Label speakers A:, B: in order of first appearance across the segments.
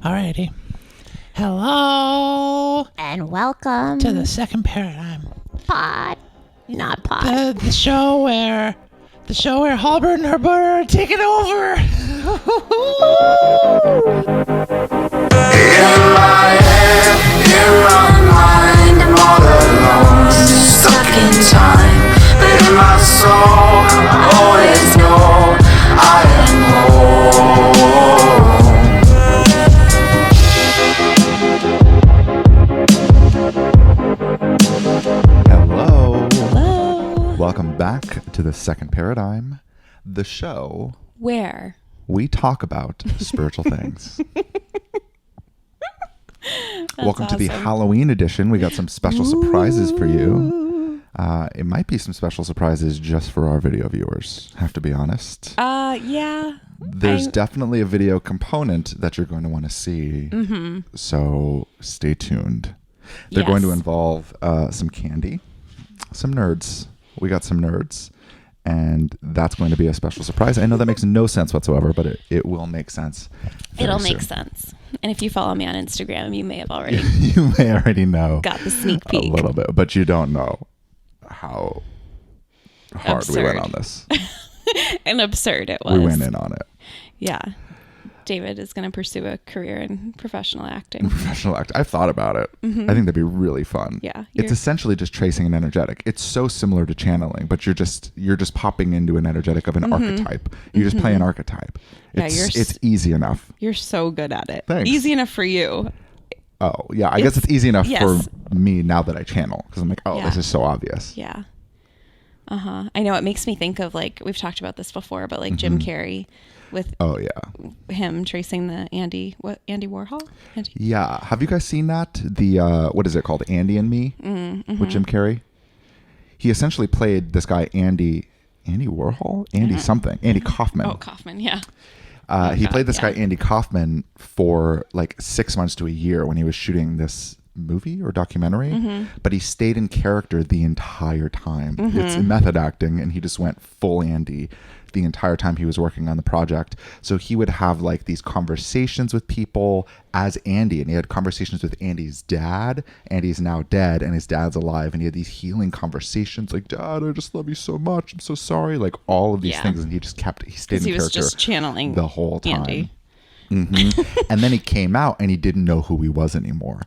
A: Alrighty. Hello
B: And welcome
A: to the second paradigm.
B: Not pod.
A: The show where Halbert and Halberta are taking over.
C: In my head, in my mind, I'm all alone, stuck in time. But in my soul, I always know I am home.
D: Hello. Welcome back to the second paradigm, the show
B: Where?
D: we talk about spiritual things. Welcome to the Halloween edition. We got some special surprises for you. It might be some special surprises just for our video viewers, have to be honest.
B: Yeah.
D: There's definitely a video component that you're going to want to see. Mm-hmm. So stay tuned. They're going to involve some candy, some nerds. We got some nerds. And that's going to be a special surprise. I know that makes no sense whatsoever, but it will make sense.
B: It'll make sense. And if you follow me on Instagram, you may have already
D: you may already know
B: got the sneak peek
D: a little bit, but you don't know how hard we went on this.
B: And absurd it was.
D: We went in on it.
B: Yeah. David is going to pursue a career in professional acting.
D: I've thought about it. Mm-hmm. I think that'd be really fun.
B: Yeah.
D: It's essentially just tracing an energetic. It's so similar to channeling, but you're just popping into an energetic of an archetype. You just play an archetype. It's easy enough.
B: You're so good at it.
D: Thanks.
B: Easy enough for you.
D: Oh, yeah. I guess it's easy enough for me now that I channel, because I'm like, this is so obvious.
B: Yeah. I know it makes me think of, like, we've talked about this before, but like Jim Carrey with him tracing the Andy Warhol?
D: Yeah. Have you guys seen that? The what is it called? Andy and Me with Jim Carrey. He essentially played this guy Andy Warhol? Andy Kaufman.
B: Oh, Kaufman, yeah.
D: He played this guy Andy Kaufman for like 6 months to a year when he was shooting this movie or documentary, but he stayed in character the entire time. It's method acting, and he just went full Andy the entire time he was working on the project. So he would have like these conversations with people as Andy, and he had conversations with Andy's dad. Andy's now dead and his dad's alive, and he had these healing conversations like, "Dad, I just love you so much, I'm so sorry," like all of these things, and he stayed in character,
B: was just channeling
D: the whole time.
B: Andy.
D: And then he came out and he didn't know who he was anymore.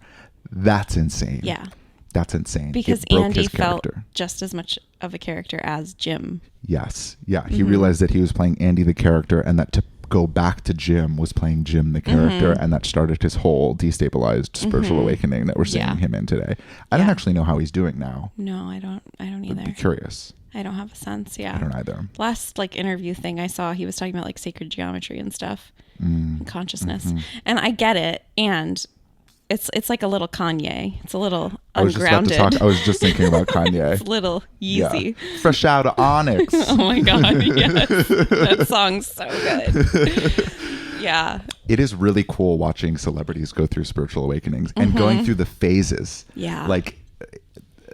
D: That's insane.
B: Yeah.
D: That's insane.
B: Because Andy felt just as much of a character as Jim.
D: Yes. Yeah. He realized that he was playing Andy the character, and that to go back to Jim was playing Jim the character, and that started his whole destabilized spiritual awakening that we're seeing him in today. I don't actually know how he's doing now.
B: No, I don't either.
D: I'd be curious.
B: I don't have a sense. Yeah.
D: I don't either.
B: Last like interview thing I saw, he was talking about like sacred geometry and stuff, and consciousness. And I get it. And it's like a little Kanye. It's a little ungrounded.
D: I was just thinking about Kanye.
B: It's a little Yeezy.
D: Yeah. Fresh out of Onyx.
B: Oh my God. Yes. That song's so good. Yeah.
D: It is really cool watching celebrities go through spiritual awakenings and going through the phases.
B: Yeah.
D: Like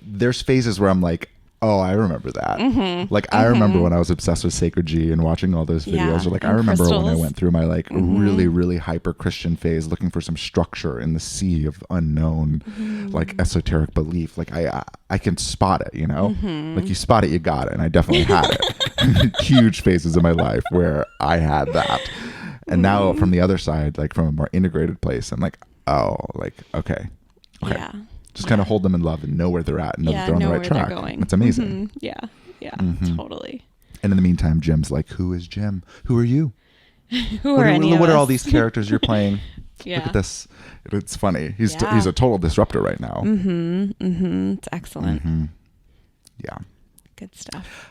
D: there's phases where I'm like, oh, I remember that. Like I remember when I was obsessed with Sacred G and watching all those videos. Or like I remember
B: crystals.
D: when I went through my like really, really hyper Christian phase, looking for some structure in the sea of unknown, like esoteric belief. Like I can spot it, you know? Like you spot it, you got it. And I definitely had it. Huge phases in my life where I had that. And now from the other side, like from a more integrated place, I'm like, oh, like, okay.
B: Yeah.
D: Just kind of hold them in love and know where they're at and know that they're on the right track. It's amazing.
B: Yeah. Yeah. Totally.
D: And in the meantime, Jim's like, who is Jim? Who are you?
B: What
D: are all these characters you're playing?
B: Yeah.
D: Look at this. It's funny. He's a total disruptor right now.
B: It's excellent.
D: Yeah.
B: Good stuff.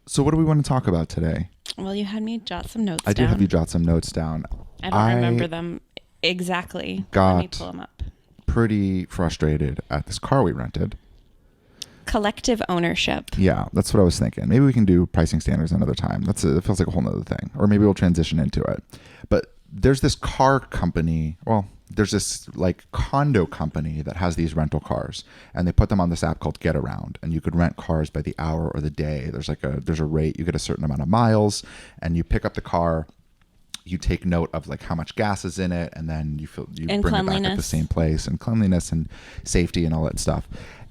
D: So what do we want to talk about today?
B: Well, you had me jot some notes
D: down. I did have you jot some notes down.
B: I don't remember them exactly. Let me pull them up.
D: Pretty frustrated at this car we rented.
B: Collective ownership.
D: Yeah, that's what I was thinking. Maybe we can do pricing standards another time. It feels like a whole nother thing. Or maybe we'll transition into it. But there's this car company. Well, there's this like condo company that has these rental cars, and they put them on this app called Get Around, and you could rent cars by the hour or the day. There's a rate. You get a certain amount of miles, and you pick up the car you take note of like how much gas is in it, and then you
B: And
D: bring it back at the same place, and cleanliness and safety and all that stuff.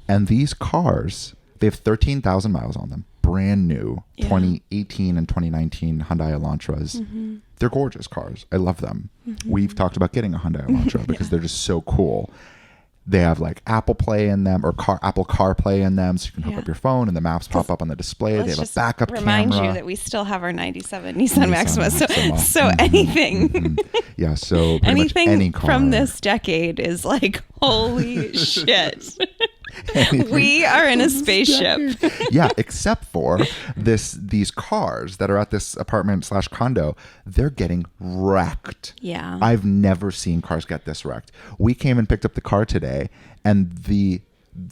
D: And these cars, they have 13,000 miles on them, brand new, 2018 and 2019 Hyundai Elantras. They're gorgeous cars. I love them. We've talked about getting a Hyundai Elantra because they're just so cool. They have like Apple Play in them, or Apple CarPlay in them, so you can hook up your phone and the maps pop up on the display. They have a backup
B: remind
D: camera.
B: you that we still have our 97 Nissan Maxima. So anything.
D: Yeah, so pretty
B: anything
D: much any car
B: from this decade is like, holy shit. We are in a spaceship.
D: Yeah, except for these cars that are at this apartment/condo, they're getting wrecked.
B: Yeah.
D: I've never seen cars get this wrecked. We came and picked up the car today, and the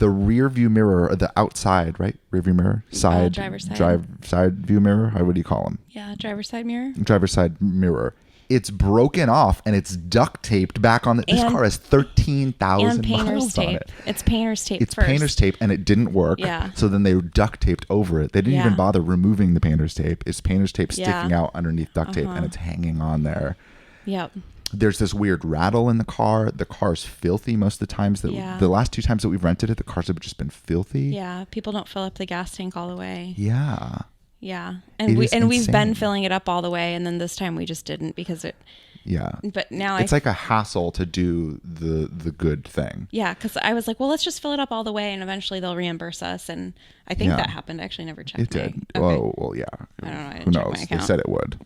D: rear view mirror, or the outside, right? Rear view mirror?
B: Driver's side.
D: Side view mirror? What do you call them?
B: Yeah, driver's side mirror.
D: Driver's side mirror. It's broken off and it's duct taped back on. This car has 13,000 miles on it.
B: It's painter's tape.
D: It's painter's tape, and it didn't work.
B: Yeah.
D: So then they duct taped over it. They didn't even bother removing the painter's tape. It's painter's tape sticking out underneath duct tape, and it's hanging on there.
B: Yep.
D: There's this weird rattle in the car. The car's filthy most of the times. The last 2 times that we've rented it, the cars have just been filthy.
B: Yeah. People don't fill up the gas tank all the way.
D: Yeah.
B: Yeah. And we've been filling it up all the way, and then this time we just didn't because it.
D: Yeah.
B: But now
D: it's like a hassle to do the good thing.
B: Yeah, because I was like, well, let's just fill it up all the way, and eventually they'll reimburse us. And I think that happened. I actually never checked.
D: It did.
B: Okay.
D: Well, yeah.
B: I don't know. I didn't
D: Who
B: check
D: knows?
B: my account.
D: They said it would.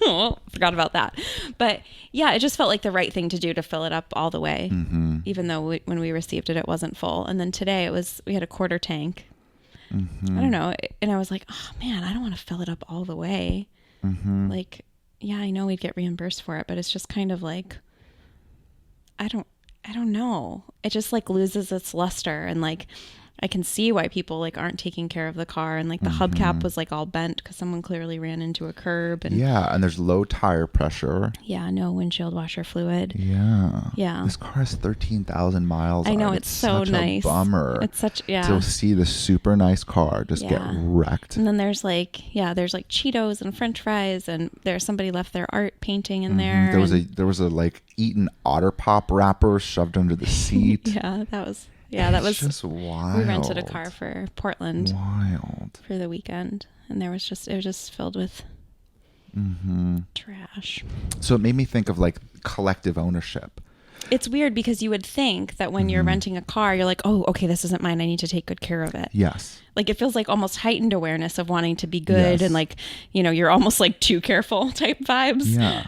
B: Well, forgot about that. But yeah, it just felt like the right thing to do to fill it up all the way, even though when we received it, it wasn't full. And then today we had a quarter tank. I don't know. And I was like, oh man, I don't want to fill it up all the way. Like, yeah, I know we'd get reimbursed for it, but it's just kind of like, I don't know. It just like loses its luster, and like I can see why people like aren't taking care of the car, and like the hubcap was like all bent because someone clearly ran into a curb. And
D: and there's low tire pressure.
B: Yeah, no windshield washer fluid.
D: Yeah. This car has 13,000 miles.
B: I know,
D: on it.
B: it's so
D: such
B: nice.
D: A bummer.
B: It's such
D: to see the super nice car just get wrecked.
B: And then there's like Cheetos and French fries, and there's somebody left their art painting in there.
D: There was a like eaten Otter Pop wrapper shoved under the seat.
B: that was
D: just wild.
B: We rented a car for Portland.
D: Wild.
B: For the weekend, and it was just filled with trash.
D: So it made me think of like collective ownership.
B: It's weird because you would think that when you're renting a car, you're like, oh, okay, this isn't mine. I need to take good care of it.
D: Yes.
B: Like it feels like almost heightened awareness of wanting to be good, and like, you're almost like too careful type vibes.
D: Yeah.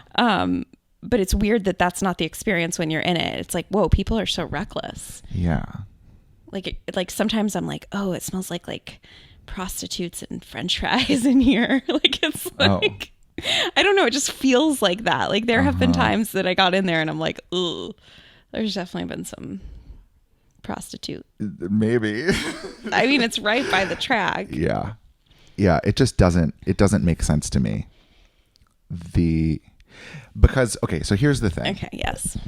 B: But it's weird that that's not the experience when you're in it. It's like, whoa, people are so reckless.
D: Yeah.
B: Like sometimes I'm like, oh, it smells like prostitutes and French fries in here. Like it's like, I don't know. It just feels like that. Like there have been times that I got in there and I'm like, ooh, there's definitely been some prostitute.
D: Maybe.
B: I mean, it's right by the track.
D: Yeah. Yeah. It just doesn't make sense to me. Because, okay, so here's the thing.
B: Okay. Yes.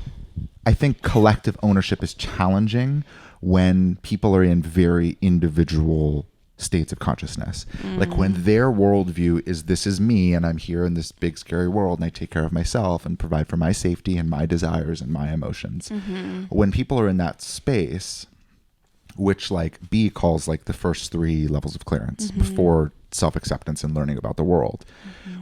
D: I think collective ownership is challenging when people are in very individual states of consciousness. Like when their worldview is, this is me and I'm here in this big scary world and I take care of myself and provide for my safety and my desires and my emotions. When people are in that space, which like B calls like the first 3 levels of clearance before self-acceptance and learning about the world.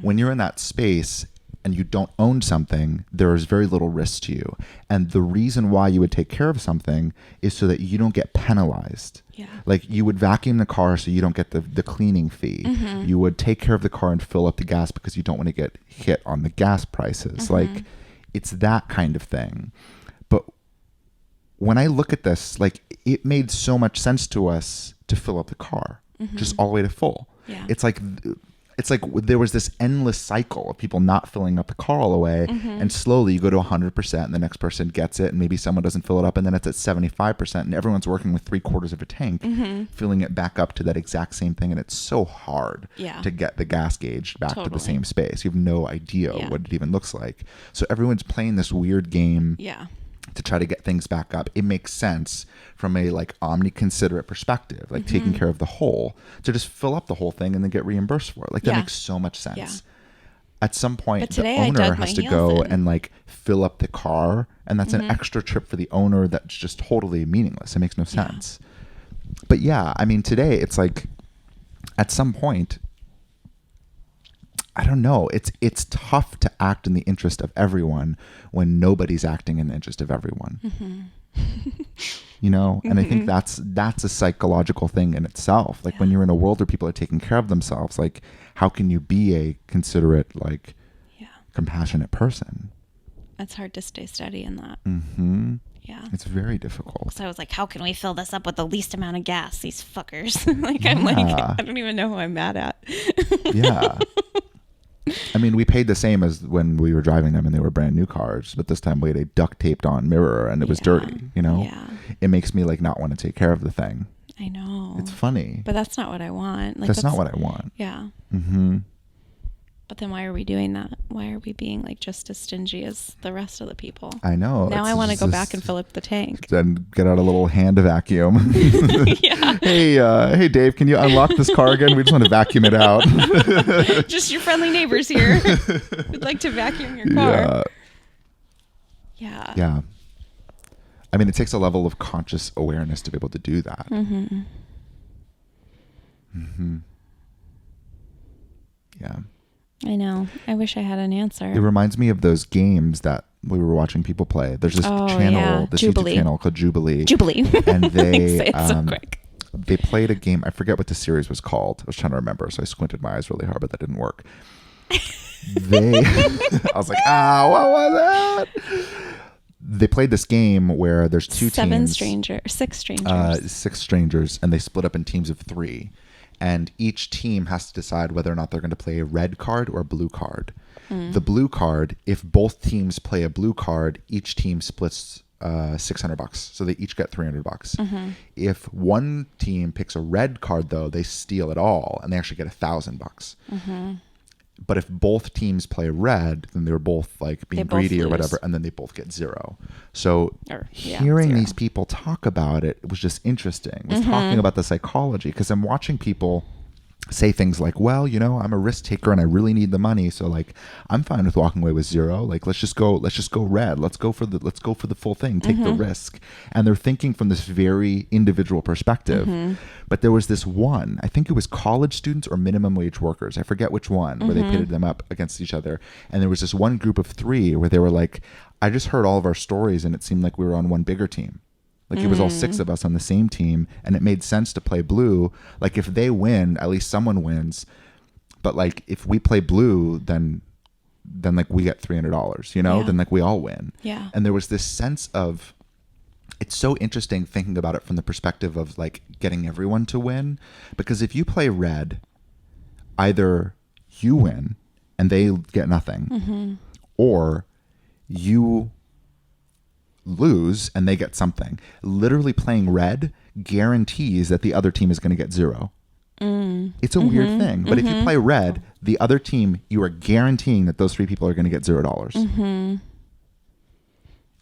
D: When you're in that space and you don't own something, there is very little risk to you. And the reason why you would take care of something is so that you don't get penalized.
B: Yeah.
D: Like you would vacuum the car so you don't get the cleaning fee. You would take care of the car and fill up the gas because you don't want to get hit on the gas prices. Like it's that kind of thing. But when I look at this, like it made so much sense to us to fill up the car just all the way to full.
B: Yeah.
D: It's like there was this endless cycle of people not filling up the car all the way, and slowly you go to 100% and the next person gets it and maybe someone doesn't fill it up and then it's at 75% and everyone's working with 3/4 of a tank, filling it back up to that exact same thing. And it's so hard to get the gas gauge back to the same space. You have no idea what it even looks like. So everyone's playing this weird game to try to get things back up. It makes sense from a like omni-considerate perspective, like taking care of the whole, to just fill up the whole thing and then get reimbursed for it. Like that makes so much sense. at some point
B: But
D: the
B: today I
D: owner
B: dug
D: has
B: my
D: to go
B: heels in.
D: and like fill up the car, and that's an extra trip for the owner that's just totally meaningless. It makes no sense. But yeah, I mean, today it's like at some point, I don't know, it's tough to act in the interest of everyone when nobody's acting in the interest of everyone. You know, and I think that's a psychological thing in itself. Like when you're in a world where people are taking care of themselves, like how can you be a considerate, like compassionate person?
B: It's hard to stay steady in that. Yeah.
D: It's very difficult.
B: So I was like, how can we fill this up with the least amount of gas, these fuckers? Like, I'm like, I don't even know who I'm mad at.
D: Yeah. I mean, we paid the same as when we were driving them and they were brand new cars, but this time we had a duct taped on mirror and it was dirty, you know?
B: Yeah.
D: It makes me like not want to take care of the thing.
B: I know.
D: It's funny.
B: But that's not what I want. Like,
D: that's not what I want.
B: Yeah. But then why are we doing that? Why are we being like just as stingy as the rest of the people?
D: I know.
B: Now I want to go back and fill up the tank.
D: Then get out a little hand vacuum.
B: Yeah.
D: Hey, Dave, can you unlock this car again? We just want to vacuum it out.
B: Just your friendly neighbors here. Would like to vacuum your car. Yeah.
D: Yeah. I mean, it takes a level of conscious awareness to be able to do that. Yeah.
B: I know. I wish I had an answer.
D: It reminds me of those games that we were watching people play. There's this channel, this
B: Jubilee.
D: YouTube channel called Jubilee.
B: And
D: they
B: say it so quick.
D: They played a game. I forget what the series was called. I was trying to remember, so I squinted my eyes really hard, but that didn't work. I was like, what was that? They played this game where there's six strangers, and they split up in teams of 3. And each team has to decide whether or not they're going to play a red card or a blue card. The blue card, if both teams play a blue card, each team splits $600. So they each get $300. If one team picks a red card, though, they steal it all, and they actually get $1,000. But if both teams play red, then they're both like being greedy or whatever, and then they both get 0. So hearing these people talk about it, it was just interesting. It was talking about the psychology, because I'm watching people say things like, well, you know, I'm a risk taker and I really need the money, so like I'm fine with walking away with 0. Like let's just go red. Let's go for the full thing. Take the risk. And they're thinking from this very individual perspective. But there was this one, I think it was college students or minimum wage workers, I forget which one, where they pitted them up against each other. And there was this one group of 3 where they were like, I just heard all of our stories and it seemed like we were on one bigger team. Like it was all 6 of us on the same team, and it made sense to play blue. Like if they win, at least someone wins. But like if we play blue, then like we get $300, you know? Then like we all win.
B: Yeah.
D: And there was this sense of, it's so interesting thinking about it from the perspective of like getting everyone to win, because if you play red, either you win and they get nothing, or you lose and they get something. Literally playing red guarantees that the other team is going to get 0. It's a weird thing, but if you play red, the other team, you are guaranteeing that those 3 people are going to get $0.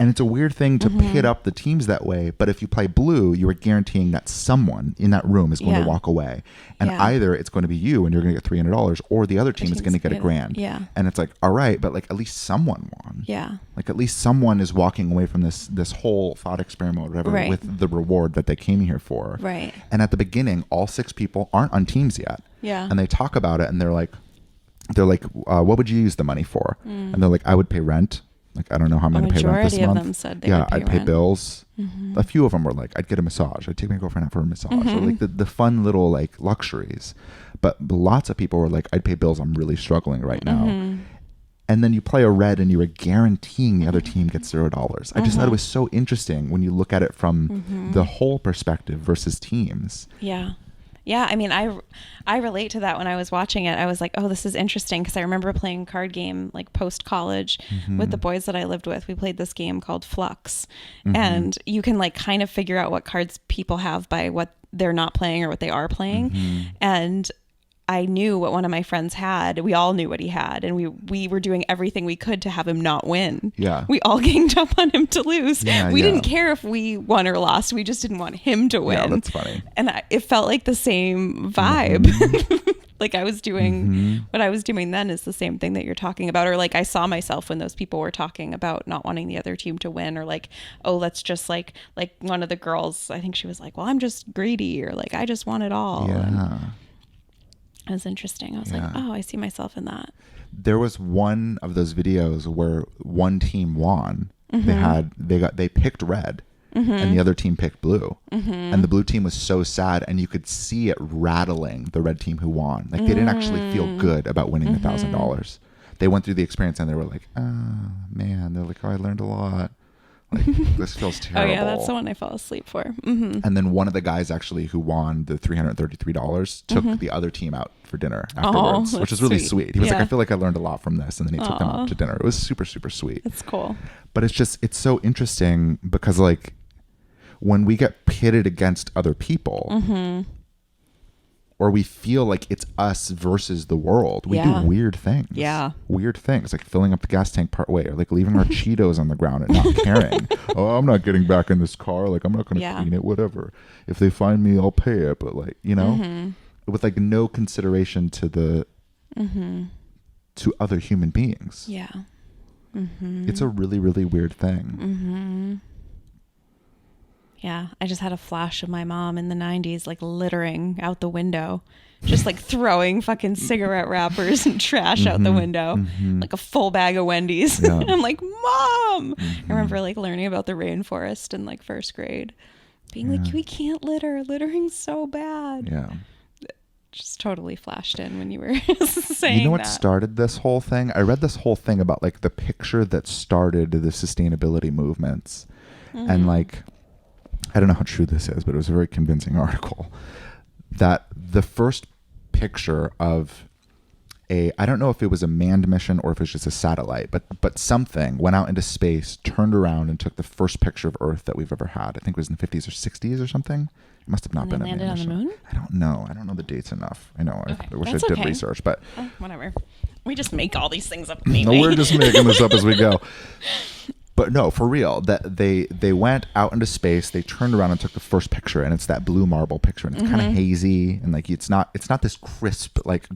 D: And it's a weird thing to pit up the teams that way, but if you play blue, you are guaranteeing that someone in that room is going to walk away. And either it's going to be you and you're going to get $300, or the other team is going to get $1,000.
B: Yeah.
D: And it's like, all right, but like at least someone won.
B: Yeah.
D: Like at least someone is walking away from this whole thought experiment or whatever with the reward that they came here for.
B: Right.
D: And at the beginning, all 6 people aren't on teams yet.
B: Yeah.
D: And they talk about it and they're like, what would you use the money for? And they're like, I would pay rent. Like, I don't know how I'm going to pay rent this month.
B: A majority of them said they would pay
D: I'd pay
B: rent.
D: bills. A few of them were like, I'd get a massage. I'd take my girlfriend out for a massage. Or like the fun little like luxuries. But lots of people were like, I'd pay bills. I'm really struggling right now. And then you play a red and you are guaranteeing the other team gets $0. I just thought it was so interesting when you look at it from the whole perspective versus teams.
B: Yeah. Yeah, I mean, I relate to that when I was watching it. I was like, oh, this is interesting, because I remember playing a card game like post-college with the boys that I lived with. We played this game called Flux, and you can like kind of figure out what cards people have by what they're not playing or what they are playing. And I knew what one of my friends had. We all knew what he had, and we were doing everything we could to have him not win.
D: Yeah.
B: We all ganged up on him to lose.
D: Yeah,
B: we didn't care if we won or lost. We just didn't want him to win.
D: Yeah, that's funny.
B: And it felt like the same vibe Like I was doing what I was doing then is the same thing that you're talking about. Or like I saw myself when those people were talking about not wanting the other team to win, or like, oh, let's just like one of the girls, I think she was like, well, I'm just greedy, or like I just want it all.
D: Yeah.
B: And it was interesting. I was like, oh, I see myself in that.
D: There was one of those videos where one team won. They picked red. And the other team picked blue. And the blue team was so sad, and you could see it rattling the red team who won. Like they didn't actually feel good about winning $1,000. They went through the experience and they were like, oh man, they're like, oh, I learned a lot. Like this feels terrible.
B: Oh yeah, that's the one I fell asleep for.
D: And then one of the guys actually who won the $333 took the other team out for dinner afterwards, which was really sweet. He was like, I feel like I learned a lot from this. And then he took them out to dinner. It was super, super sweet.
B: That's cool.
D: But it's so interesting because like, when we get pitted against other people or we feel like it's us versus the world, we do weird things. Yeah. Weird things like filling up the gas tank part way, or like leaving our Cheetos on the ground and not caring. Oh, I'm not getting back in this car. Like I'm not going to clean it, whatever. If they find me, I'll pay it. But like, you know, with like no consideration to the, to other human beings.
B: Yeah.
D: It's a really, really weird thing.
B: Yeah, I just had a flash of my mom in the 90s, like littering out the window, just like throwing fucking cigarette wrappers and trash out the window, like a full bag of Wendy's. Yeah. And I'm like, Mom! I remember like learning about the rainforest in like first grade, being like, we can't litter. Littering's so bad.
D: Yeah.
B: Just totally flashed in when you were saying
D: You know what
B: that.
D: started this whole thing? I read this whole thing about like the picture that started the sustainability movements. And like, I don't know how true this is, but it was a very convincing article that the first picture of I don't know if it was a manned mission or if it was just a satellite, but something went out into space, turned around and took the first picture of Earth that we've ever had. I think it was in the 50s or 60s or something. It must have not been a manned mission.
B: Landed on the moon?
D: I don't know. I don't know the dates enough. I know.
B: Okay.
D: I wish I did research, but
B: whatever. We just make all these things up.
D: No, we're just making this up as we go. But no, for real, that they went out into space, they turned around and took the first picture, and it's that blue marble picture, and it's kind of hazy, and like it's not this crisp like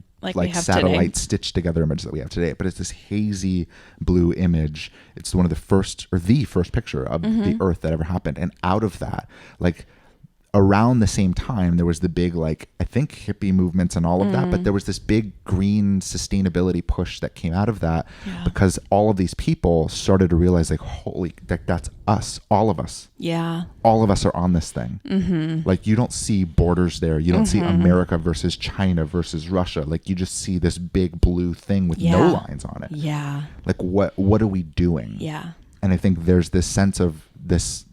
D: satellite stitched together image that we have today, but it's this hazy blue image. It's one of the first picture of the Earth that ever happened, and out of that, like around the same time, there was the big, like, I think hippie movements and all of that, but there was this big green sustainability push that came out of that because all of these people started to realize, like, holy, that's us, all of us. Yeah. All of us are on this thing. Like, you don't see borders there. You don't see America versus China versus Russia. Like, you just see this big blue thing with no lines on it. Yeah. Like, what are we doing? Yeah. And I think there's this sense of this,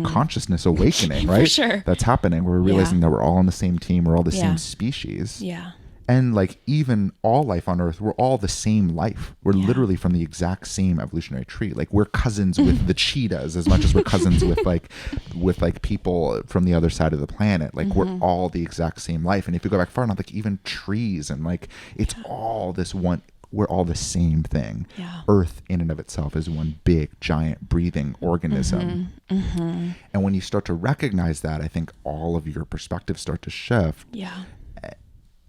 D: consciousness awakening, right? For sure. That's happening. We're realizing that we're all on the same team. We're all the same species. Yeah. And like even all life on Earth, we're all the same life. We're literally from the exact same evolutionary tree. Like we're cousins with the cheetahs as much as we're cousins with people from the other side of the planet. Like we're all the exact same life. And if you go back far enough, like even trees and like it's all this one. We're all the same thing. Yeah. Earth in and of itself is one big, giant, breathing organism. And when you start to recognize that, I think all of your perspectives start to shift. Yeah.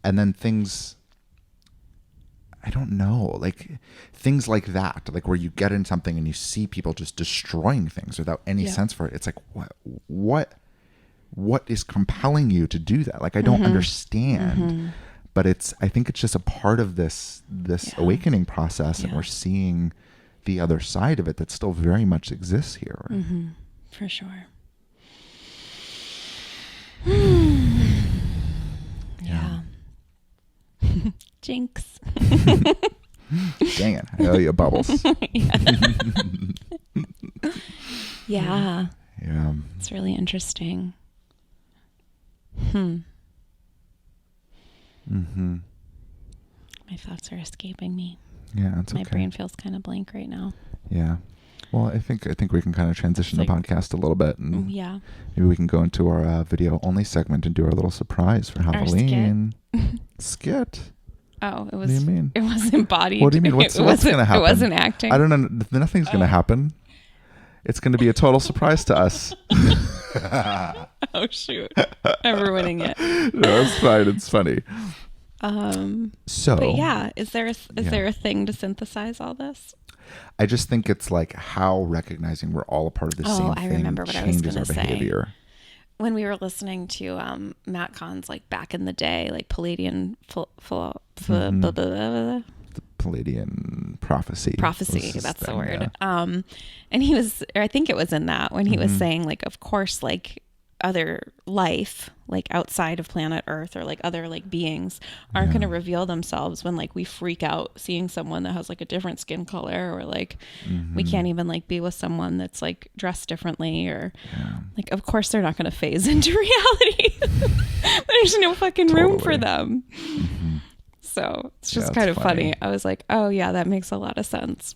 D: And then things, I don't know, like things like that, like where you get in something and you see people just destroying things without any sense for it. It's like, what is compelling you to do that? Like, I don't understand. But I think it's just a part of this awakening process, and we're seeing the other side of it that still very much exists here.
B: For sure. Yeah. Jinx.
D: Dang it. I owe you bubbles.
B: Yeah. It's really interesting. My thoughts are escaping me.
D: Yeah, it's okay.
B: My brain feels kind of blank right now.
D: Yeah. Well, I think we can kind of transition the podcast a little bit, and maybe we can go into our video only segment and do our little surprise for Halloween. Skit.
B: Oh, it was.
D: What do you mean?
B: It was embodied.
D: What do you mean? What's going to happen?
B: It wasn't acting.
D: I don't know. Nothing's going to happen. It's going to be a total surprise to us.
B: Oh shoot! I'm ruining it.
D: No, it's fine. It's funny.
B: But yeah, is there a thing to synthesize all this?
D: I just think it's like how recognizing we're all a part of the same thing
B: remember what I was
D: changes
B: gonna
D: our
B: say.
D: behavior.
B: When we were listening to Matt Kahn's like back in the day, like Palladian
D: The Palladian prophecy.
B: Prophecy, that's the word. Yeah. And he was, or I think it was in that when he was saying like, of course, like other life, like outside of planet Earth or like other like beings aren't going to reveal themselves when like we freak out seeing someone that has like a different skin color, or like we can't even like be with someone that's like dressed differently, or like, of course they're not going to phase into reality. There's no fucking room for them. So it's just kind of funny. I was like, oh yeah, that makes a lot of sense.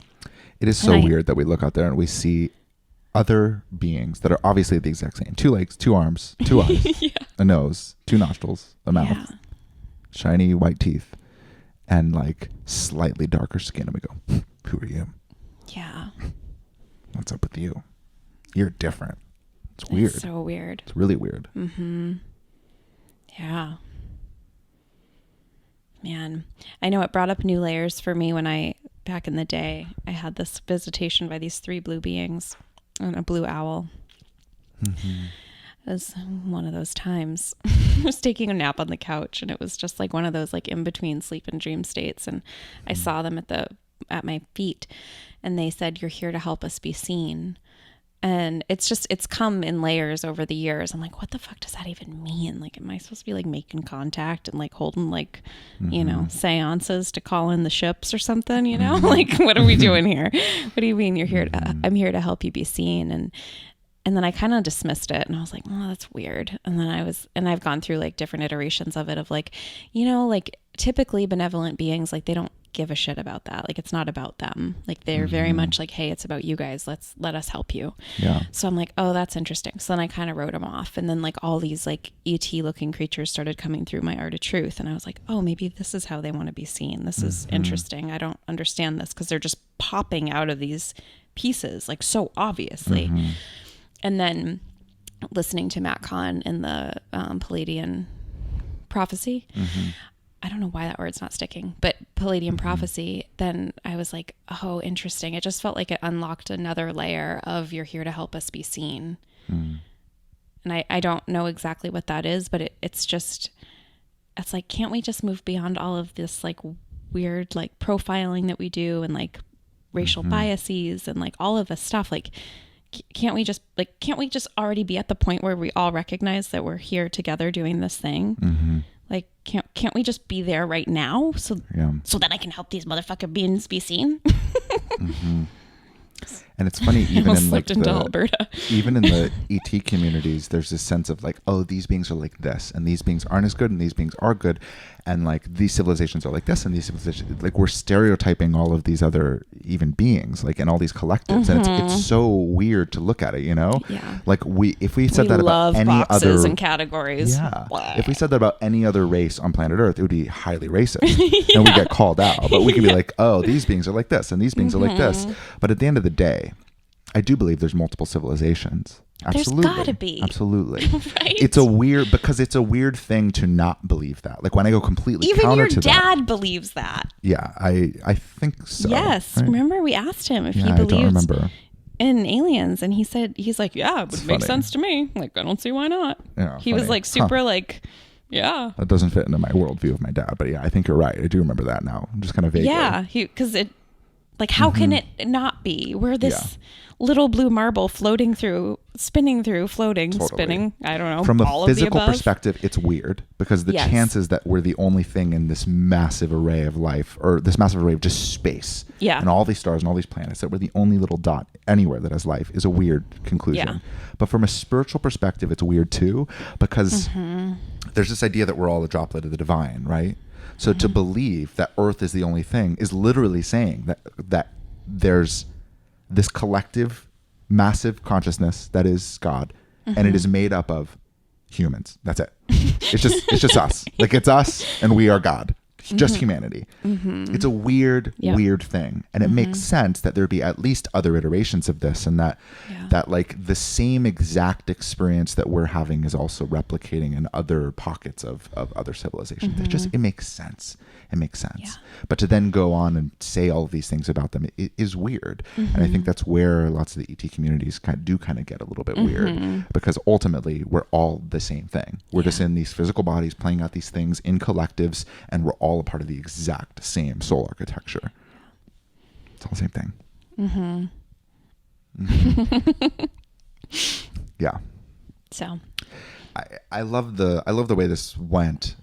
D: It is so weird that we look out there and we see other beings that are obviously the exact same. 2 legs, 2 arms, 2 eyes, a nose, 2 nostrils, a mouth, shiny white teeth, and like slightly darker skin. And we go, who are you?
B: Yeah.
D: What's up with you? You're different. It's weird.
B: It's so weird.
D: It's really weird.
B: Yeah. Man, I know it brought up new layers for me when back in the day, I had this visitation by these 3 blue beings and a blue owl. It was one of those times. I was taking a nap on the couch, and it was just like one of those like in between sleep and dream states. And I saw them at my feet, and they said, "You're here to help us be seen." And it's come in layers over the years. I'm like, what the fuck does that even mean? Like, am I supposed to be like making contact and like holding like, you know, seances to call in the ships or something, you know? Like, what are we doing here? What do you mean you're here I'm here to help you be seen? And then I kind of dismissed it, and I was like, oh, that's weird. And then I've gone through like different iterations of it, of like, you know, like typically benevolent beings, like they don't give a shit about that. Like, it's not about them. Like, they're very much like, hey, it's about you guys. Let us help you. Yeah. So I'm like, oh, that's interesting. So then I kind of wrote them off. And then like all these like ET looking creatures started coming through my Art of Truth. And I was like, oh, maybe this is how they want to be seen. This is interesting. I don't understand this, because they're just popping out of these pieces, like so obviously. And then listening to Matt Kahn in the Palladian prophecy, I don't know why that word's not sticking, but Palladian prophecy, then I was like, oh, interesting. It just felt like it unlocked another layer of you're here to help us be seen. And I don't know exactly what that is, but it's like, can't we just move beyond all of this like weird like profiling that we do, and like racial biases and like all of this stuff? Like, can't we just already be at the point where we all recognize that we're here together doing this thing? Like, can't we just be there right now, so that I can help these motherfucking beings be seen?
D: And it's funny, even in like
B: Alberta.
D: Even in the ET communities, there's this sense of like, oh, these beings are like this, and these beings aren't as good, and these beings are good, and like these civilizations are like this, and these civilizations, like, we're stereotyping all of these other even beings, like in all these collectives, and it's so weird to look at it, you know?
B: Yeah.
D: Like, if we said that about any other
B: and categories,
D: if we said that about any other race on planet Earth, it would be highly racist, and we get called out. But we can be like, oh, these beings are like this, and these beings are like this. But at the end of the day, I do believe there's multiple civilizations. Absolutely.
B: There's gotta be.
D: Absolutely.
B: Right?
D: It's a weird thing to not believe that. Like, when I go completely
B: even
D: counter
B: your
D: to
B: dad
D: that,
B: believes that.
D: Yeah, I think so.
B: Yes.
D: Right?
B: Remember we asked him if he
D: I
B: believes
D: don't remember.
B: in aliens, and he's like, yeah, it would
D: It's
B: make
D: funny.
B: sense to me. Like, I don't see why not.
D: Yeah,
B: he was
D: funny.
B: like super like, yeah.
D: That doesn't fit into my worldview of my dad, but yeah, I think you're right. I do remember that now. Just kind of vaguely.
B: Yeah, because it, like, how can it not be? We're this little blue marble floating through, spinning through, floating, spinning. I don't know.
D: From
B: all
D: a physical
B: of the above.
D: perspective, it's weird, because the chances that we're the only thing in this massive array of life, or this massive array of just space, and all these stars and all these planets, that we're the only little dot anywhere that has life, is a weird conclusion. Yeah. But from a spiritual perspective, it's weird too, because there's this idea that we're all a droplet of the divine, right? So to believe that Earth is the only thing is literally saying that there's this collective, massive consciousness that is God, and it is made up of humans. That's it. It's just us. Like, it's us, and we are God. just humanity. It's a weird thing, and it makes sense that there'd be at least other iterations of this, and that like the same exact experience that we're having is also replicating in other pockets of other civilizations. It makes sense. It makes sense. But to then go on and say all of these things about them, it is weird. And I think that's where lots of the ET communities kind of get a little bit weird, because ultimately we're all the same thing. We're just in these physical bodies playing out these things in collectives, and we're all a part of the exact same soul architecture. It's all the same thing. Yeah.
B: So
D: I love the way this went.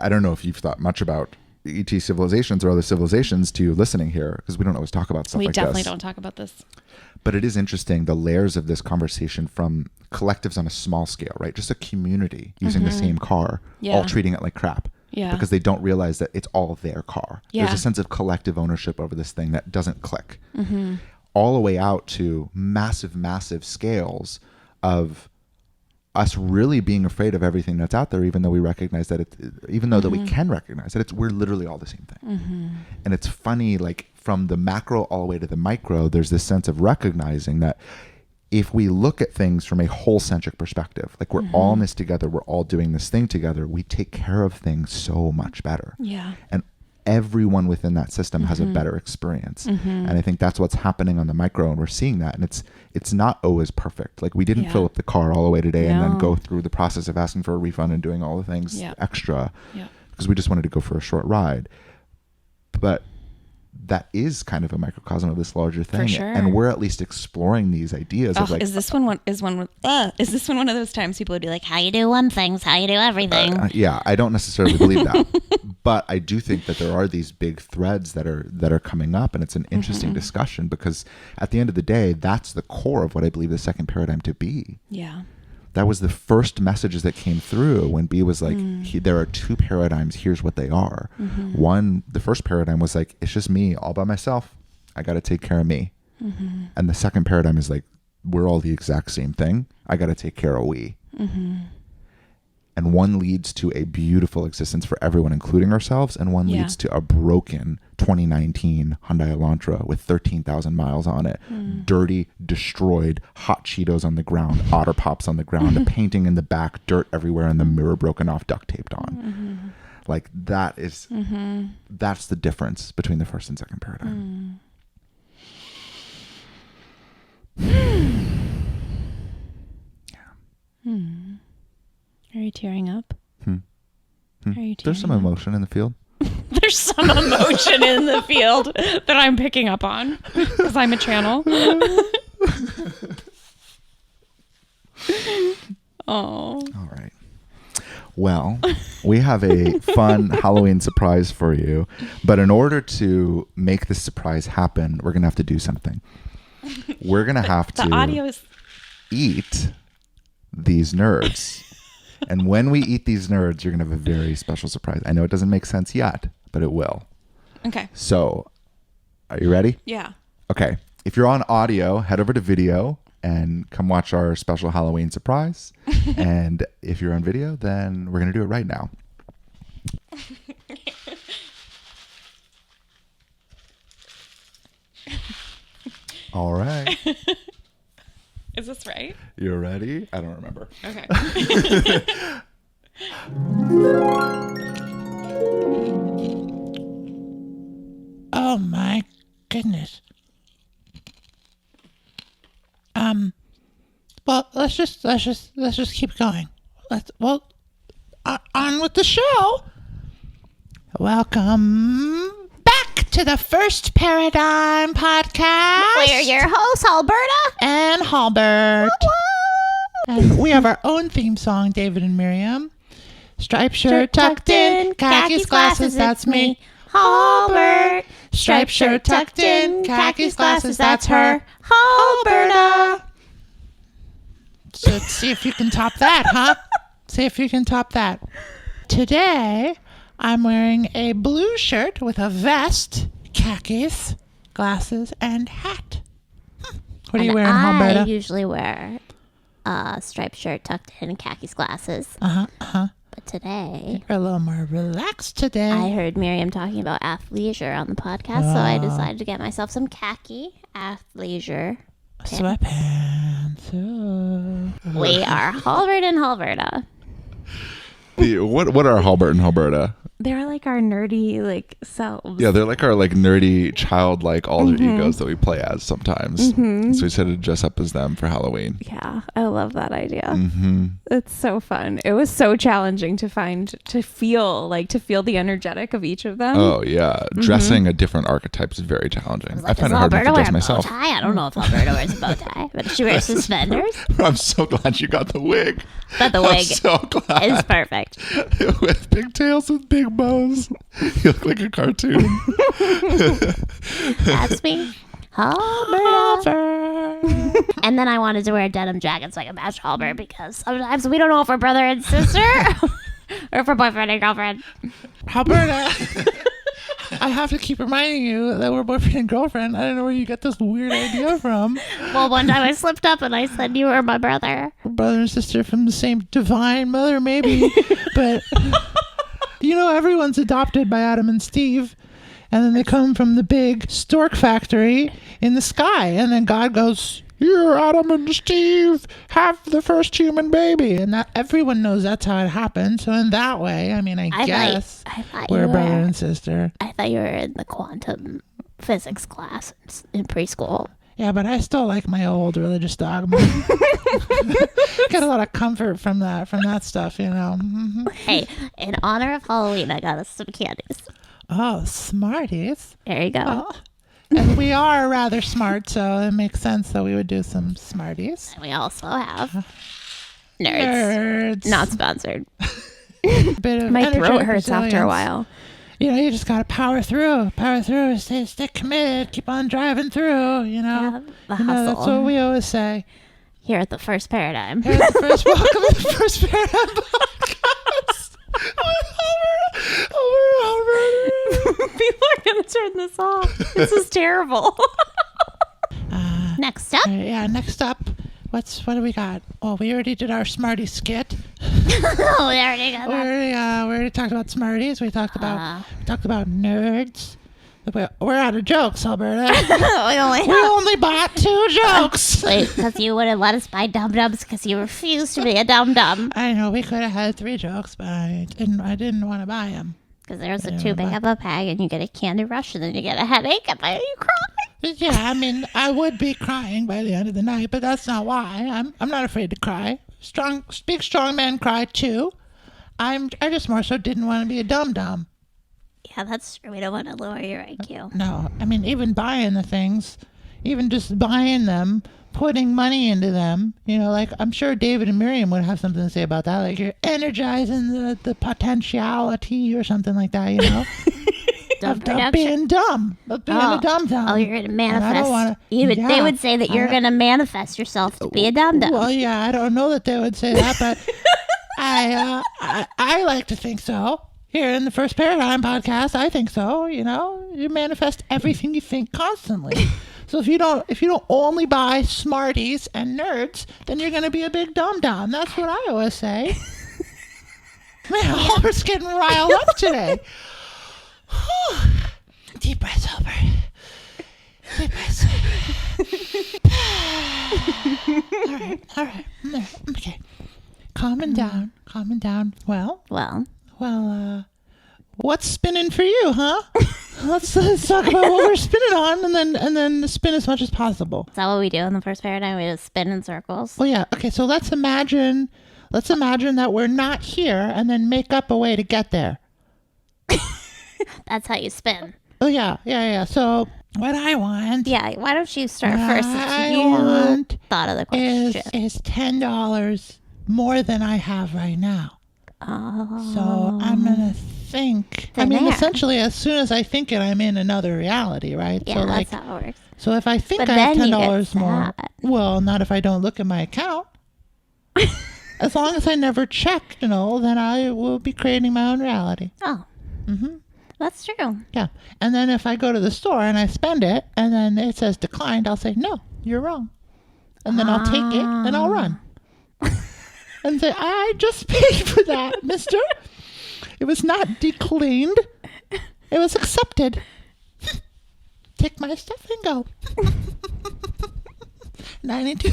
D: I don't know if you've thought much about ET civilizations or other civilizations to listening here, because we don't always talk about stuff like this.
B: We definitely don't talk about this.
D: But it is interesting, the layers of this conversation from collectives on a small scale, right? Just a community using the same car, all treating it like crap.
B: Yeah.
D: Because they don't realize that it's all their car. There's a sense of collective ownership over this thing that doesn't click. All the way out to massive, massive scales of us really being afraid of everything that's out there, even though we recognize that that we can recognize that we're literally all the same thing. And it's funny, like from the macro all the way to the micro, there's this sense of recognizing that if we look at things from a whole centric perspective, like we're all in this together, we're all doing this thing together, we take care of things so much better.
B: Yeah.
D: And everyone within that system has a better experience. And I think that's what's happening on the micro, and we're seeing that. And it's not always perfect. Like we didn't fill up the car all the way today and then go through the process of asking for a refund and doing all the things extra because we just wanted to go for a short ride. But that is kind of a microcosm of this larger thing.
B: For sure.
D: And we're at least exploring these ideas of like,
B: is this one one of those times people would be like, how you do one thing's how you do everything?
D: Yeah, I don't necessarily believe that. But I do think that there are these big threads that are coming up, and it's an interesting discussion, because at the end of the day, that's the core of what I believe the second paradigm to be.
B: Yeah.
D: That was the first messages that came through when B was like, there are two paradigms, here's what they are. One, the first paradigm was like, it's just me all by myself. I got to take care of me. And the second paradigm is like, we're all the exact same thing. I got to take care of we. And one leads to a beautiful existence for everyone, including ourselves. And one leads to a broken 2019 Hyundai Elantra with 13,000 miles on it. Dirty, destroyed, hot Cheetos on the ground, Otter Pops on the ground, a painting in the back, dirt everywhere, and the mirror broken off, duct taped on. Like that is, that's the difference between the first and second paradigm.
B: Are you tearing up? Are you tearing
D: There's some emotion in the field.
B: There's some emotion in the field that I'm picking up on because I'm a channel. Oh.
D: All right. Well, we have a fun Halloween surprise for you, but in order to make this surprise happen, we're going to have to do something. We're going to have to eat these nerds. And when we eat these nerds, you're going to have a very special surprise. I know it doesn't make sense yet, but it will.
B: Okay.
D: So, are you ready?
B: Yeah.
D: Okay. If you're on audio, head over to video and come watch our special Halloween surprise. And if you're on video, then we're going to do it right now. All right.
B: Is this right?
D: You're ready? I don't remember.
B: Okay.
A: Oh my goodness. Well, let's just keep going. On with the show. Welcome back to the First Paradigm Podcast.
E: We're your hosts, Halberta
A: and Halbert. And we have our own theme song, David and Miriam. Striped shirt tucked in, khakis glasses, that's me.
E: Halbert.
A: Striped shirt tucked in, khakis glasses, that's her. Halberta. So let's see if you can top that, huh? See if you can top that. Today, I'm wearing a blue shirt with a vest, khakis, glasses, and hat. What are you wearing, Halberta?
E: I usually wear a striped shirt tucked in, khakis glasses.
A: But
E: today.
A: You're a little more relaxed today.
E: I heard Miriam talking about athleisure on the podcast, so I decided to get myself some khaki athleisure.
A: Sweatpants. Ooh.
E: We are Halbert and Halberta.
D: What are Halbert and Halberta?
B: They're like our nerdy like selves.
D: Yeah, they're like our like nerdy childlike alter egos that we play as sometimes. So we decided to dress up as them for Halloween.
B: Yeah, I love that idea. It's so fun. It was so challenging to feel the energetic of each of them.
D: Oh yeah, dressing a different archetype is very challenging. I find it hard
E: Does
D: enough to
E: Alberta wear
D: dress
E: a bow
D: myself.
E: tie? I don't know if Alberta wears a bow tie, but she wears suspenders.
D: I'm so glad you got the wig.
E: But the
D: I'm
E: wig
D: so glad.
E: is perfect.
D: With pigtails with big bows. You look like a cartoon.
E: That's me. Halbert. And then I wanted to wear a denim jacket so I could match Halbert because sometimes we don't know if we're brother and sister or if we're boyfriend and girlfriend.
A: Alberta, I have to keep reminding you that we're boyfriend and girlfriend. I don't know where you get this weird idea from.
E: Well, one time I slipped up and I said you were my brother.
A: We're brother and sister from the same divine mother, maybe. But, you know, everyone's adopted by Adam and Steve. And then they come from the big stork factory in the sky. And then God goes, "Here, Adam and Steve, have the first human baby." And that everyone knows that's how it happened. So in that way, I mean, I guess
E: thought
A: we're
E: you
A: brother
E: were-
A: and sister.
E: I thought you were in the quantum physics class in preschool.
A: Yeah, but I still like my old religious dogma. Get a lot of comfort from that stuff, you know.
E: Hey, in honor of Halloween, I got us some candies.
A: Oh, Smarties.
E: There you go.
A: Oh. And we are rather smart, so it makes sense that we would do some Smarties.
E: And we also have nerds.
A: Nerds.
E: Not sponsored.
A: Bit of
B: My throat
A: energetic
B: hurts after a
A: resilience.
B: while.
A: You know, you just gotta power through, stay committed, keep on driving through. You know,
E: Yeah, the
A: You know, that's
E: hustle.
A: what we always say.
E: Here at the First Paradigm.
A: Here's the first welcome to the First Paradigm podcast.
B: People are gonna turn this off. This is terrible.
E: Next up.
A: Yeah, next up, what do we got? Oh, we already did our Smarties skit.
E: Oh, we already got
A: We
E: that.
A: already talked about Smarties. We talked about nerds. We're out of jokes, Alberta.
E: we
A: We only bought 2 jokes.
E: Wait, because you wouldn't let us buy dum-dums because you refused to be a dum-dum.
A: I know we could have had 3 jokes, but I didn't want to buy them.
E: Because there's a too big of a bag and you get a candy rush and then you get a headache and then you cry.
A: Yeah, I mean, I would be crying by the end of the night, but that's not why. I'm not afraid to cry. Big strong men cry too. I just more so didn't want to be a dum-dum.
E: Yeah, that's true. We don't want to lower your IQ.
A: No, I mean, even buying the things, even just buying them, putting money into them, you know, like I'm sure David and Miriam would have something to say about that. Like you're energizing the potentiality or something like that, you know? of being dumb, of being a dum-dum.
E: Oh, you're going to manifest.
A: And I don't wanna,
E: They would say that you're going to manifest yourself to be a dum-dum.
A: Well, yeah, I don't know that they would say that, but I like to think so. Here in the First Paradigm podcast, I think so. You know, you manifest everything you think constantly. So if you don't only buy Smarties and nerds, then you're gonna be a big dum-dum. That's what I always say. Man, Albert's getting riled up today. Deep breaths, Albert. Deep breaths. All right. Okay. Calming down. Well, what's spinning for you, huh? Let's talk about what we're spinning on, and then spin as much as possible.
E: Is that what we do in the First Paradigm? We just spin in circles?
A: Well, yeah. Okay, so let's imagine that we're not here, and then make up a way to get there.
E: That's how you spin.
A: Oh yeah. So what I want,
E: Yeah, why don't you start first? Since
A: I
E: you
A: want
E: thought of the question.
A: is $10 more than I have right now.
E: Oh.
A: So I'm gonna think.
E: Then there.
A: Essentially, as soon as I think it, I'm in another reality, right?
E: Yeah,
A: so like,
E: that's how it works.
A: so if I think
E: But
A: I have
E: then you get
A: $10 more,
E: sad.
A: well, not if I don't look at my account. As long as I never check, then I will be creating my own reality.
E: Oh. Mm-hmm. That's true.
A: Yeah. And then if I go to the store and I spend it, and then it says declined, I'll say, no, you're wrong. And then I'll take it and I'll run. and say, I just paid for that, mister. It was not declined. It was accepted. Take my stuff and go. 92.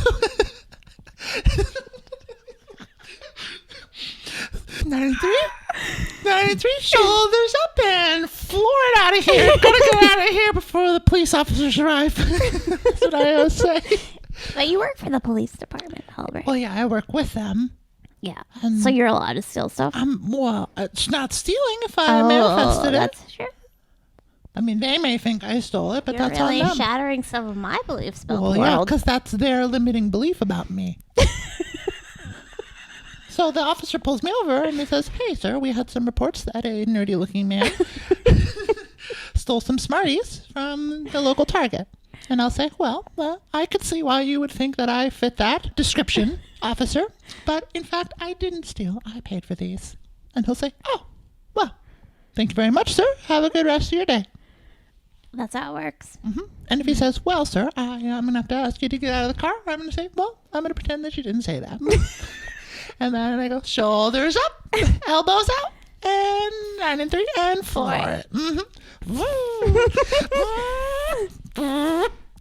A: 93, shoulders up and floor it out of here. Gotta get out of here before the police officers arrive. That's what I always say.
E: But you work for the police department, Halbert.
A: Well, yeah, I work with them.
E: Yeah. So you're allowed to steal stuff?
A: Well, it's not stealing if I manifested it.
E: That's true.
A: I mean, they may think I stole it, but
E: You're
A: that's
E: really
A: on them.
E: shattering some of my beliefs about
A: Well,
E: the
A: yeah,
E: world.
A: because that's their limiting belief about me. So the officer pulls me over and he says, hey, sir, we had some reports that a nerdy-looking man stole some Smarties from the local Target. And I'll say, well, I could see why you would think that I fit that description, officer. But, in fact, I didn't steal. I paid for these. And he'll say, oh, well, thank you very much, sir. Have a good rest of your day.
E: That's how it works.
A: And if he says, well, sir, I'm going to have to ask you to get out of the car, I'm going to say, well, I'm going to pretend that you didn't say that. And then I go, shoulders up, elbows out, and 9 and 3, and floor it.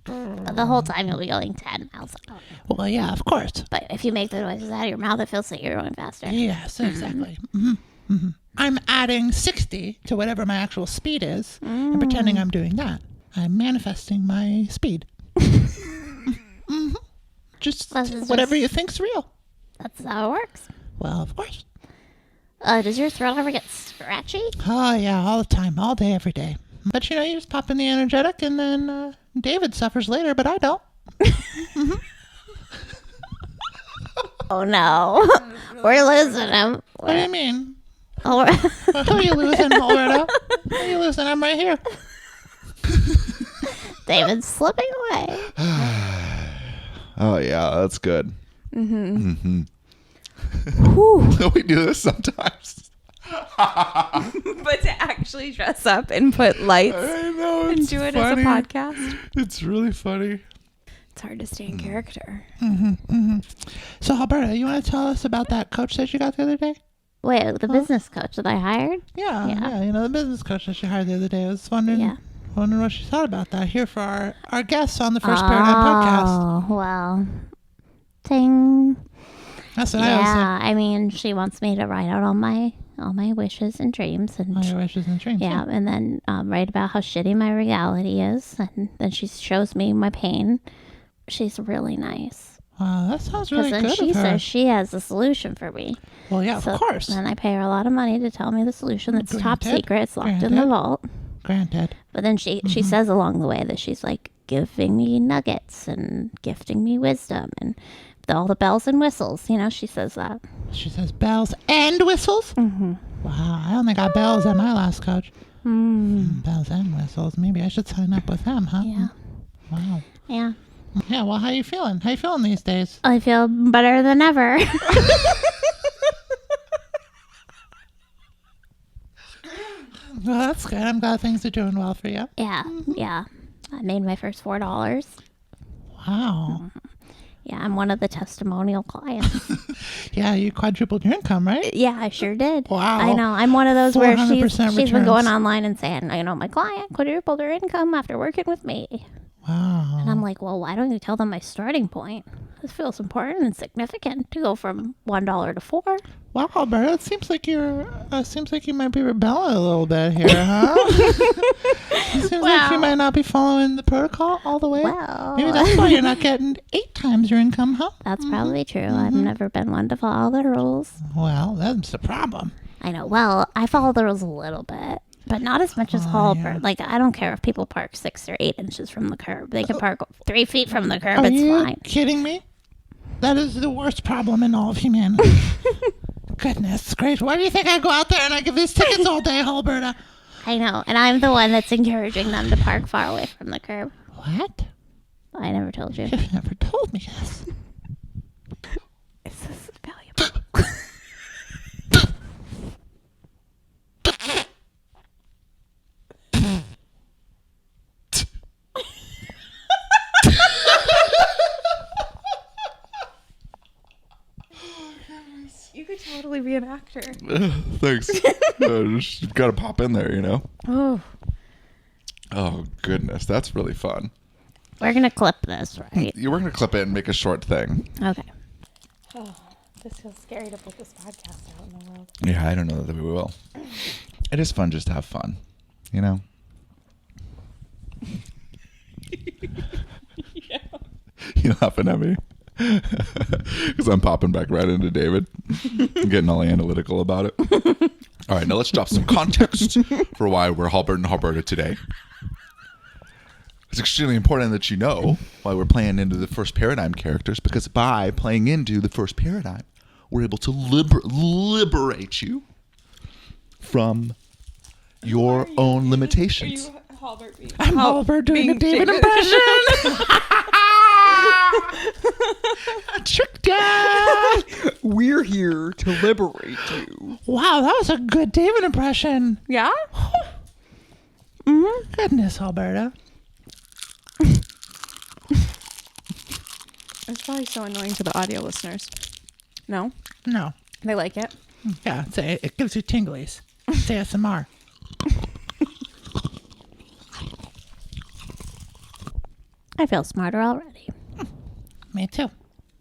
E: The whole time you'll be going 10 miles an hour.
A: Well, yeah, of course.
E: But if you make the noises out of your mouth, it feels like you're going faster.
A: Yes, exactly. I'm adding 60 to whatever my actual speed is and pretending I'm doing that. I'm manifesting my speed. Just whatever you think's real.
E: That's how it works.
A: Well, of course.
E: Does your throat ever get scratchy?
A: Oh, yeah, all the time, all day, every day. But, you just pop in the energetic and then David suffers later, but I don't.
E: Oh, no. We're losing him.
A: What do you mean?
E: Oh,
A: Well, who are you losing, Alberto? Who are you losing? I'm right here.
E: David's slipping away.
D: Oh yeah, that's good.
E: Whew.
D: We do this sometimes.
B: But to actually dress up and put lights
D: I know.
B: and
D: It's
B: do it
D: funny.
B: as a podcast.
D: It's really funny.
B: It's hard to stay in character.
A: So, Alberta, you want to tell us about that coach that you got the other day?
E: Wait, the business coach that I hired?
A: Yeah, the business coach that you hired the other day. I was wondering what she thought about that. Here for our guests on the First Paradigm podcast.
E: Oh, well. Ting.
A: That's what I was saying.
E: Yeah, I mean, she wants me to write out all my wishes and dreams. And
A: All your wishes and dreams.
E: yeah, and then write about how shitty my reality is. And then she shows me my pain. She's really nice.
A: Wow, that sounds really
E: Because
A: good
E: then she
A: of her.
E: says she has a solution for me.
A: Well, yeah,
E: So
A: of course.
E: then I pay her a lot of money to tell me the solution that's top
A: Granted.
E: secret. It's locked in the
A: Granted.
E: vault.
A: Granted.
E: But then she says along the way that she's like giving me nuggets and gifting me wisdom and all the bells and whistles. She says that.
A: She says bells and whistles? Mm-hmm. Wow, I only got bells at my last coach. Bells and whistles. Maybe I should sign up with them, huh?
E: Yeah.
A: Wow.
E: Yeah.
A: Yeah, well, how you feeling? How you feeling these days?
E: I feel better than ever.
A: Well, that's good. I'm glad things are doing well for you.
E: Yeah. Yeah. I made my first $4.
A: Wow.
E: Yeah, I'm one of the testimonial clients.
A: Yeah, you quadrupled your income, right?
E: Yeah, I sure did.
A: Wow.
E: I know. I'm one of those where
A: 400%
E: she's been
A: returns.
E: going online and saying, my client quadrupled her income after working with me.
A: Wow.
E: And I'm like, well, why don't you tell them my starting point? This feels important and significant to go from $1 to $4.
A: Wow, Alberta, it seems like you might be rebelling a little bit here, huh? It seems like you might not be following the protocol all the way.
E: Well,
A: Maybe that's why you're not getting 8 times your income, huh?
E: that's probably true. I've never been one to follow the rules.
A: Well, that's the problem.
E: I know. Well, I follow the rules a little bit, but not as much as Halbert.
A: yeah.
E: Like, I don't care if people park 6 or 8 inches from the curb. They can park 3 feet from the curb.
A: Are
E: It's
A: you
E: fine.
A: kidding me? That is the worst problem in all of humanity. Goodness gracious. Why do you think I go out there and I give these tickets all day, Halberta?
E: I know. And I'm the one that's encouraging them to park far away from the curb.
A: What?
E: I never told you.
A: You've never told me this.
E: Is this valuable?
B: You could totally be an actor.
D: Thanks. Just gotta pop in there, you know. Oh goodness, that's really fun.
E: We're gonna clip this, right?
D: You were gonna clip it and make a short thing.
E: Okay.
B: Oh, this feels scary to put this podcast out in the world.
D: Yeah, I don't know that we will. It is fun just to have fun, you know.
B: Yeah.
D: You laughing at me? Because I'm popping back right into David. I'm getting all analytical about it. All right, now let's drop some context for why we're Halbert and Halberta today. It's extremely important that you know why we're playing into the first paradigm characters, because by playing into the first paradigm, we're able to liberate you from your own limitations.
B: Are you Halbert being?
A: I'm Halbert doing a David impression. Trick Dad.
F: We're here to liberate you.
A: Wow, that was a good David impression.
B: Yeah?
A: Goodness, Alberta.
B: It's probably so annoying to the audio listeners. No?
A: No.
B: They like it?
A: Yeah, it gives you tinglies. It's ASMR.
E: I feel smarter already.
A: Me too.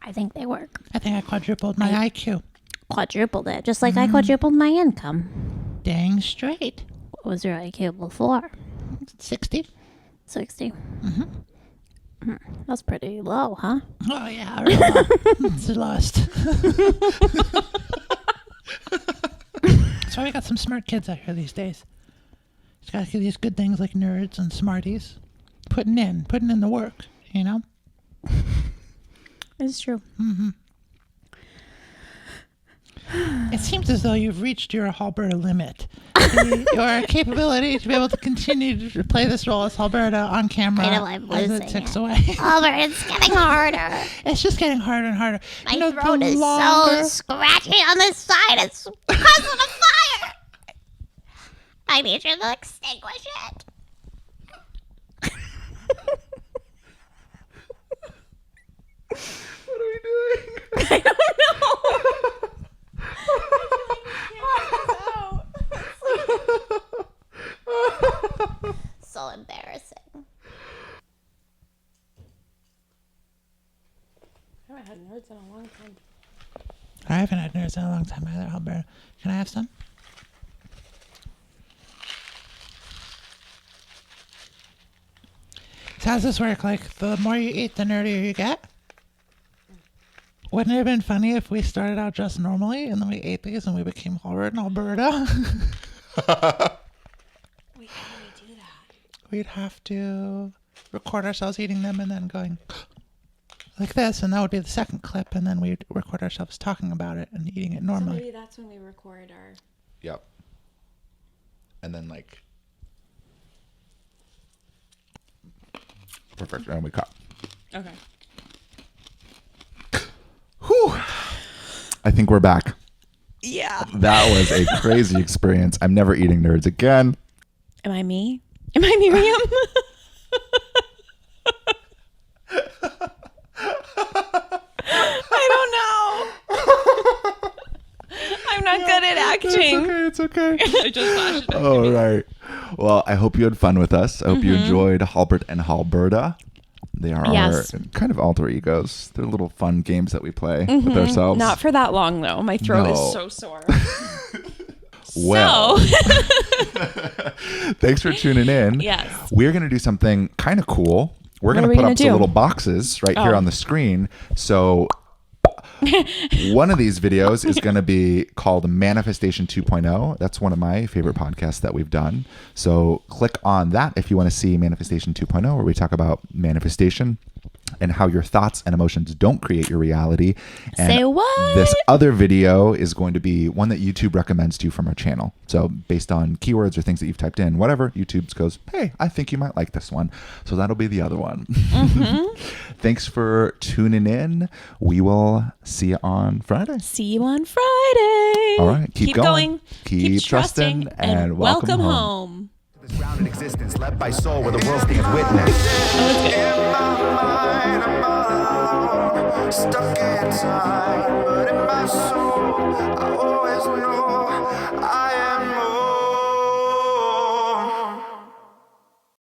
E: I think they work.
A: I think I quadrupled my IQ.
E: Quadrupled it, just like I quadrupled my income.
A: Dang straight.
E: What was your IQ before?
A: 60.
E: 60. That's pretty low, huh?
A: Oh, yeah. Really. It's lost. That's why we got some smart kids out here these days. Just got to get these good things like nerds and smarties. Putting in the work, you know?
E: It's true.
A: It seems as though you've reached your Halberta limit. Your capability to be able to continue to play this role as Halberta on camera
E: Wait till I'm
A: as
E: losing
A: it ticks
E: it.
A: away.
E: Albert, it's getting harder.
A: It's just getting harder and harder.
E: My
A: the
E: throat is
A: longer-
E: so scratchy on this side. It's because of the fire. I need you to extinguish it.
D: What are we doing?
E: I don't know. So embarrassing.
B: I haven't had nerds in a long time.
A: I haven't had nerds in a long time either, Halberta. Can I have some? So how does this work? Like, the more you eat, the nerdier you get? Wouldn't it have been funny if we started out just normally and then we ate these and we became Halbert and Alberta?
B: Wait, how do we do that?
A: We'd have to record ourselves eating them and then going like this, and that would be the second clip, and then we'd record ourselves talking about it and eating it
B: So
A: normally.
B: maybe that's when we record our...
D: Yep. And then like... Perfect. And we cut.
B: Okay.
D: Whew. I think we're back.
B: Yeah.
D: That was a crazy experience. I'm never eating nerds again.
B: Am I me? Am I Miriam? I don't know. I'm not good at acting.
D: It's okay.
B: I just flashed it.
D: All right. Well, I hope you had fun with us. I hope you enjoyed Halbert and Halberta. They are
B: Yes.
D: our kind of alter egos. They're little fun games that we play with ourselves.
B: Not for that long, though. My throat
D: No.
B: is so sore.
D: Well, thanks for tuning in.
B: Yes.
D: We're going to do something kind of cool. We're going
B: are
D: to
B: we
D: put
B: gonna
D: up some
B: do?
D: little boxes right here
B: Oh.
D: on the screen. So one of these videos is going to be called Manifestation 2.0. That's one of my favorite podcasts that we've done. So click on that if you want to see Manifestation 2.0, where we talk about manifestation and how your thoughts and emotions don't create your reality. And
E: Say what?
D: this other video is going to be one that YouTube recommends to you from our channel. So based on keywords or things that you've typed in, whatever, YouTube goes, hey, I think you might like this one. So that'll be the other one. Thanks for tuning in. We will see you on Friday.
B: See you on Friday.
D: All right. Keep going. Keep
B: Keep
D: trusting, and welcome home.
G: This grounded existence led by soul where the world stands witness.
C: In my mind, I'm stuck in time, but in my soul, I always know I am more.